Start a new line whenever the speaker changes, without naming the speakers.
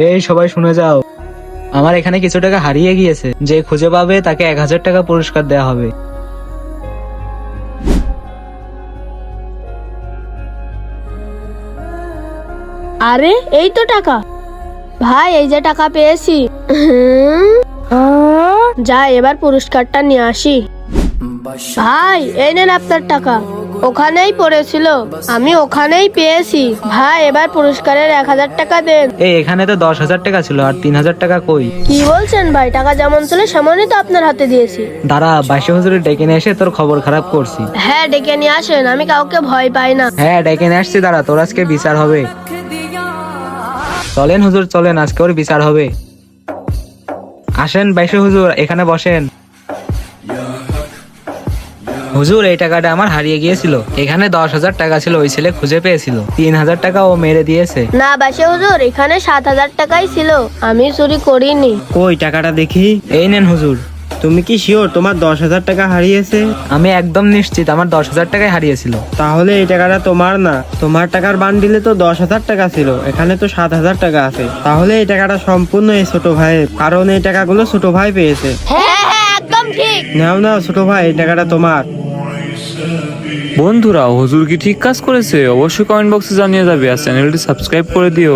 এই সবাই শুনে যাও, আমার এখানে কিছু টাকা হারিয়ে গিয়েছে। যে খুঁজে পাবে তাকে 1000 টাকা পুরস্কার দেওয়া হবে।
আরে এই তো টাকা। ভাই এই যে টাকা পেয়েছি। যা এবার পুরস্কারটা নিয়ে আসি। ভাই এই নেন আপনার টাকা। ওখানেই পড়েছিল, আমি ওখানেই পেয়েছি। ভাই এবার পুরস্কারের 1000 টাকা দেন।
এই এখানে তো 10,000 টাকা ছিল, আর 3,000 টাকা কই?
কি বলছেন ভাই? টাকা যেমন ছিল সেমনই তো আপনার হাতে দিয়েছি।
দাঁড়া, বাইশে হুজুরে ডেকে নিয়ে এসে তোর খবর খারাপ করছি।
হ্যাঁ ডেকে নিয়ে আসেন, আমি কাউকে ভয় পাই না।
হ্যাঁ ডেকে নিয়ে আসছি, দাঁড়া, তোর আজকে বিচার হবে। চলেন হুজুর চলেন, আজকে ওর বিচার হবে। আসেন বাইশে হুজুর, এখানে বসেন। হুজুর এই টাকাটা আমার হারিয়ে গিয়েছিল। এখানে 10,000 টাকা ছিল, ওই ছেলে খুঁজে পেয়েছিল। 3,000 টাকা ও মেরে দিয়েছে।
না বাসে হুজুর, এখানে 7000 টাকাই ছিল, আমি চুরি করিনি।
কই টাকাটা দেখি।
এই নেন হুজুর।
তুমি কি শিওর তোমার 10,000 টাকা হারিয়েছে?
আমি একদম নিশ্চিত আমার 10,000 টাকাই হারিয়েছিল।
তাহলে এই টাকাটা তোমার না। তোমার টাকার বান্ডিলে তো 10,000 টাকা ছিল, এখানে তো 7,000 টাকা আছে। তাহলে এই টাকাটা সম্পূর্ণ এই ছোট ভাইয়ের, কারণ এই টাকাগুলো ছোট ভাই পেয়েছে।
হ্যাঁ হ্যাঁ একদম ঠিক।
নাও নাও ছোট ভাই, এই টাকাটা তোমার।
বন্ধুরা, হুজুর কি ঠিক কাজ করেছে? অবশ্যই কমেন্ট বক্সে জানিয়ে যাবে, আর চ্যানেলটি সাবস্ক্রাইব করে দিও।